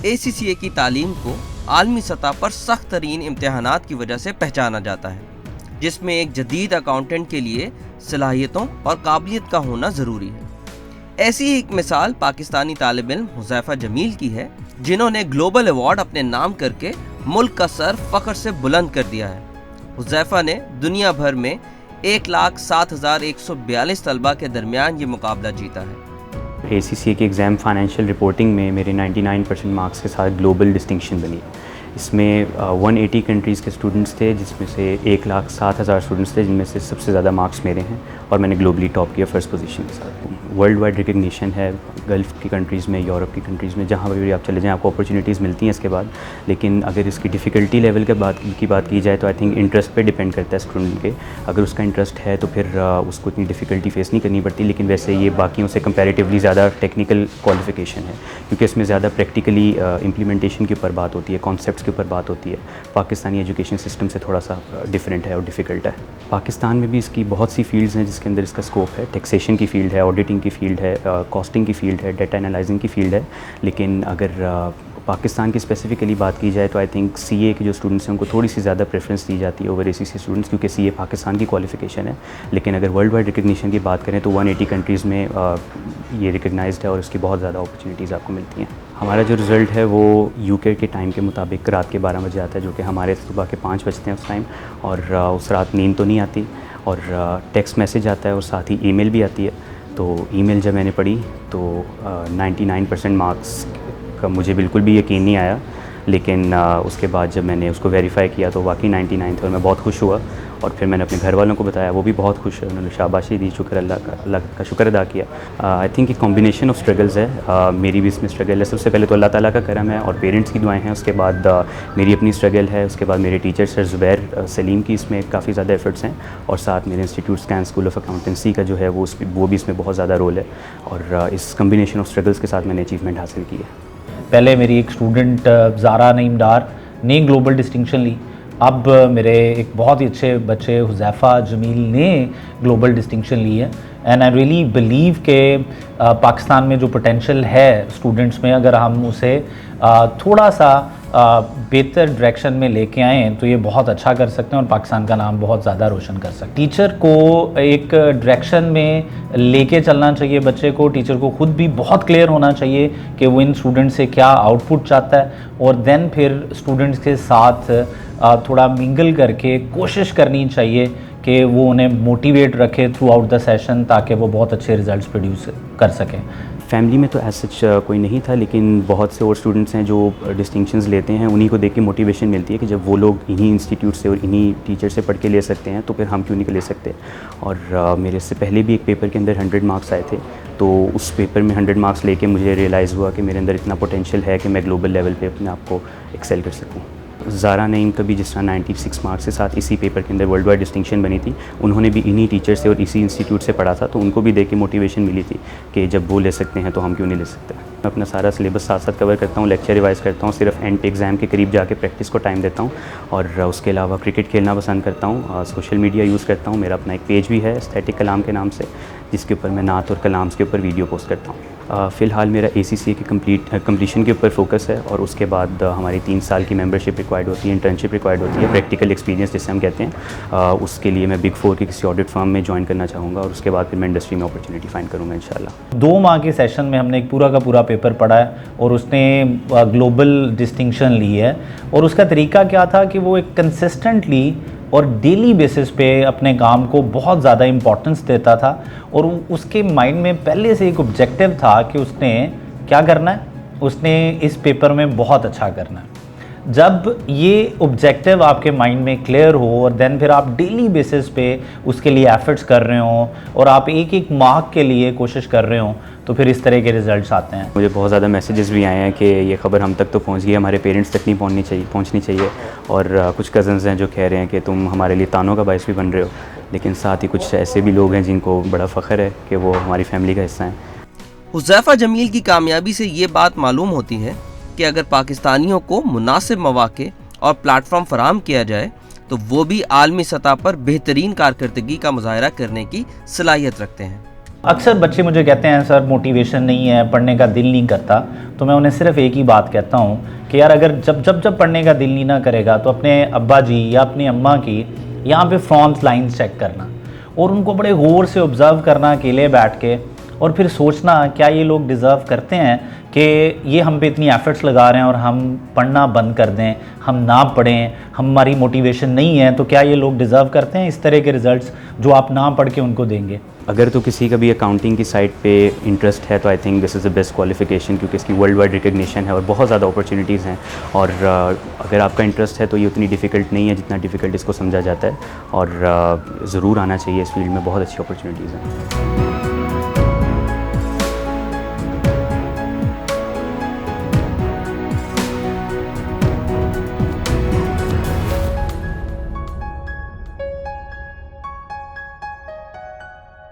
ACCA की तालीम को आलमी सतह पर सख्त तरीन इम्तिहानात की वजह से पहचाना जाता है, जिसमें एक जदीद अकाउंटेंट के लिए सलाहियतों और काबिलियत का होना ज़रूरी है। ऐसी ही एक मिसाल पाकिस्तानी तालिब इल्म हुज़ैफ़ा जमील की है, जिन्होंने ग्लोबल अवार्ड अपने नाम करके मुल्क का सर फ़ख्र से बुलंद कर दिया है। हुज़ैफ़ा ने दुनिया भर में 1,07,142 तलबा के दरमियान ये मुकाबला जीता है। ACCA के एग्ज़ाम फाइनेंशियल रिपोर्टिंग में मेरे 99% मार्क्स के साथ ग्लोबल डिस्टिंक्शन बनी। इसमें 180 कंट्रीज़ के स्टूडेंट्स थे, जिसमें से 1,07,000 स्टूडेंट्स थे, जिनमें से सबसे ज़्यादा मार्क्स मेरे हैं और मैंने ग्लोबली टॉप किया फर्स्ट पोजीशन के साथ। वर्ल्ड वाइड रिकग्निशन है गल्फ़ की कंट्रीज़ में, यूरोप की कंट्रीज़ में, जहाँ पर भी आप चले जाएँ आपको अपॉर्चुनिटीज़ मिलती हैं इसके बाद। लेकिन अगर इसकी डिफ़िकल्टी लेवल की बात की जाए तो आई थिंक इंटरेस्ट पे डिपेंड करता है स्टूडेंट के। अगर उसका इंटरेस्ट है तो फिर उसको इतनी डिफ़िकल्टी फेस नहीं करनी पड़ती। लेकिन वैसे ये बाकियों से कंपैरेटिवली ज़्यादा टेक्निकल क्वालिफ़िकेशन है, क्योंकि इसमें ज़्यादा प्रैक्टिकली इम्प्लीमेंटेशन के ऊपर बात होती है, कॉन्सेप्ट्स के ऊपर बात होती है। पाकिस्तानी एजुकेशन सिस्टम से थोड़ा सा डिफरेंट है और डिफ़िकल्ट है। पाकिस्तान में भी इसकी बहुत सी फील्ड्स हैं जिसके अंदर इसका स्कोप है। टैक्सेशन की फ़ील्ड है, ऑडिटिंग की फ़ील्ड है, कॉस्टिंग की फ़ील्ड है, डाटा एनालाइजिंग की फ़ील्ड है। लेकिन अगर पाकिस्तान की स्पेसिफ़िकली बात की जाए तो आई थिंक CA के जो स्टूडेंट्स हैं उनको थोड़ी सी ज़्यादा प्रेफरेंस दी जाती है ओवर ACCA स्टूडेंट्स, क्योंकि CA पाकिस्तान की क्वालिफ़िकेशन है। लेकिन अगर वर्ल्ड वाइड रिकग्निशन की बात करें तो 180 कंट्रीज़ में ये रिकग्नाइज्ड है और इसकी बहुत ज़्यादा अपॉर्चुनिटीज़ आपको मिलती हैं। हमारा जो रिज़ल्ट है वो UK के टाइम के मुताबिक रात के 12 बजे आता है, जो कि हमारे सुबह के 5 बजते हैं उस टाइम। और उस रात नींद तो नहीं आती और टेक्स्ट मैसेज आता है और साथ ही ईमेल भी आती है। तो ईमेल जब मैंने पढ़ी तो 99% मार्क्स का मुझे बिल्कुल भी यकीन नहीं आया। लेकिन उसके बाद जब मैंने उसको वेरीफ़ाई किया तो वाकई 99 थे और मैं बहुत खुश हुआ। और फिर मैंने अपने घर वालों को बताया, वो भी बहुत खुश है, उन्होंने शाबाशी दी, अल्लाह का शुक्र अदा किया। आई थिंक एक कॉम्बिनेशन ऑफ स्ट्रगल्स है। मेरी भी इसमें स्ट्रगल है। सबसे पहले तो अल्लाह ताला का करम है और पेरेंट्स की दुआएं हैं। उसके बाद मेरी अपनी स्ट्रगल है। उसके बाद मेरे टीचर सर ज़ुबैर सलीम की इसमें काफ़ी ज़्यादा एफर्ट्स हैं। और साथ मेरे institute scan school of accountancy का जो है वो भी इसमें बहुत ज़्यादा रोल है। और इस कम्बिनेशन ऑफ स्ट्रगल्स के साथ मैंने अचीवमेंट हासिल की है। पहले मेरी एक स्टूडेंट ज़ारा नईम डार ने ग्लोबल डिस्टिंक्शन ली। अब मेरे एक बहुत ही अच्छे बच्चे हुज़ैफ़ा जमील ने ग्लोबल डिस्टिंक्शन ली है। एंड आई रियली बिलीव के पाकिस्तान में जो पोटेंशियल है स्टूडेंट्स में, अगर हम उसे थोड़ा सा बेहतर डायरेक्शन में लेके आएँ तो ये बहुत अच्छा कर सकते हैं और पाकिस्तान का नाम बहुत ज़्यादा रोशन कर सकते हैं। टीचर को एक डायरेक्शन में लेके चलना चाहिए बच्चे को। टीचर को खुद भी बहुत क्लियर होना चाहिए कि वो इन स्टूडेंट से क्या आउटपुट चाहता है, और देन फिर स्टूडेंट्स के साथ थोड़ा मिंगल करके कोशिश करनी चाहिए कि वो उन्हें मोटिवेट रखे थ्रू आउट द सेशन, ताकि वो बहुत अच्छे रिजल्ट्स प्रोड्यूस कर सकें। फैमिली में तो एज सच कोई नहीं था, लेकिन बहुत से और स्टूडेंट्स हैं जो डिस्टिंक्शंस लेते हैं। उन्हीं को देख के मोटिवेशन मिलती है कि जब वो लोग इन्हीं इंस्टीट्यूट से और इन्हीं टीचर से पढ़ के ले सकते हैं तो फिर हम क्यों नहीं ले सकते। और मेरे से पहले भी एक पेपर के अंदर 100 मार्क्स आए थे, तो उस पेपर में 100 मार्क्स लेके मुझे रियलाइज़ हुआ कि मेरे अंदर इतना पोटेंशियल है कि मैं ग्लोबल लेवल पे अपने आप को एक्सेल कर सकूँ। ज़ारा नईम का भी जिस तरह 96 मार्क्स के साथ इसी पेपर के अंदर वर्ल्ड वाइड डिस्टिंक्शन बनी थी, उन्होंने भी इन्हीं टीचर से और इसी इंस्टीट्यूट से पढ़ा था, तो उनको भी देख के मोटिवेशन मिली थी कि जब वो ले सकते हैं तो हम क्यों नहीं ले सकते। मैं अपना सारा सिलेबस साथ साथ कवर करता हूँ, लेक्चर रिवाइज़ करता हूँ, सिर्फ एंड पे एग्ज़ाम के करीब जाके प्रैक्टिस को टाइम देता हूँ। और उसके अलावा क्रिकेट खेलना पसंद करता हूँ, सोशल मीडिया यूज़ करता हूँ। मेरा अपना एक पेज भी है एस्थेटिक कलाम के नाम से, जिसके ऊपर मैं नात और कलाम्स के ऊपर वीडियो पोस्ट करता हूँ। फ़िलहाल मेरा ACCA की कंप्लीशन के ऊपर फोकस है और उसके बाद हमारी 3 साल की मेंबरशिप रिक्वायर्ड होती है, इंटर्नशिप रिक्वायर्ड होती है, प्रैक्टिकल एक्सपीरियंस जिसे हम कहते हैं। उसके लिए मैं बिग 4 के किसी ऑडिट फर्म में ज्वाइन करना चाहूँगा और उसके बाद फिर मैं इंडस्ट्री में अपॉर्चुनिटी फाइंड करूँगा इंशाल्लाह। 2 माह के सेशन में हमने एक पूरा का पूरा पेपर पढ़ा है और उसने ग्लोबल डिस्टिंक्शन ली है। और उसका तरीका क्या था कि वो एक कंसिस्टेंटली और डेली बेसिस पे अपने काम को बहुत ज़्यादा इम्पोर्टेंस देता था। और उसके माइंड में पहले से एक ऑब्जेक्टिव था कि उसने क्या करना है, उसने इस पेपर में बहुत अच्छा करना है। जब ये ऑब्जेक्टिव आपके माइंड में क्लियर हो और देन फिर आप डेली बेसिस पे उसके लिए एफर्ट्स कर रहे हो और आप एक एक मार्क के लिए कोशिश कर रहे हो, तो फिर इस तरह के रिजल्ट्स आते हैं। मुझे बहुत ज़्यादा मैसेजेस भी आए हैं कि ये ख़बर हम तक तो पहुंच गई, हमारे पेरेंट्स तक नहीं पहुंचनी चाहिए। और कुछ कज़न्स हैं जो कह रहे हैं कि तुम हमारे लिए तानों का बायस भी बन रहे हो। लेकिन साथ ही कुछ ऐसे भी लोग हैं जिनको बड़ा फ़ख्र है कि वो हमारी फैमिली का हिस्सा हैं। हुज़ैफ़ा जमील की कामयाबी से ये बात मालूम होती है कि अगर पाकिस्तानियों को मुनासिब मौक़े और प्लेटफॉर्म फराहम किया जाए तो वो भी आलमी सतह पर बेहतरीन कारकर्दगी का मुज़ाहरा करने की सलाहियत रखते हैं। अक्सर बच्चे मुझे कहते हैं सर मोटिवेशन नहीं है, पढ़ने का दिल नहीं करता। तो मैं उन्हें सिर्फ एक ही बात कहता हूँ कि यार अगर जब पढ़ने का दिल नहीं ना करेगा तो अपने अब्बा जी या अपनी अम्मा की यहाँ पे फ्रॉन्ट लाइन्स चेक करना और उनको बड़े गौर से ऑब्ज़र्व करना अकेले बैठ के, और फिर सोचना क्या ये लोग डिज़र्व करते हैं कि ये हम पे इतनी एफ़र्ट्स लगा रहे हैं और हम पढ़ना बंद कर दें, हम ना पढ़ें, हमारी मोटिवेशन नहीं है, तो क्या ये लोग डिज़र्व करते हैं इस तरह के रिज़ल्ट्स जो आप ना पढ़ के उनको देंगे। अगर तो किसी का भी अकाउंटिंग की साइड पे इंटरेस्ट है तो I think this is the best qualification, क्योंकि इसकी वर्ल्ड वाइड रिकग्निशन है और बहुत ज़्यादा अपॉर्चुनिटीज़ हैं। और अगर आपका इंटरेस्ट है तो ये उतनी डिफ़िकल्ट नहीं है जितना डिफ़िकल्ट इसको समझा जाता है, और ज़रूर आना चाहिए इस फील्ड में, बहुत अच्छी अपॉर्चुनिटीज़ हैं।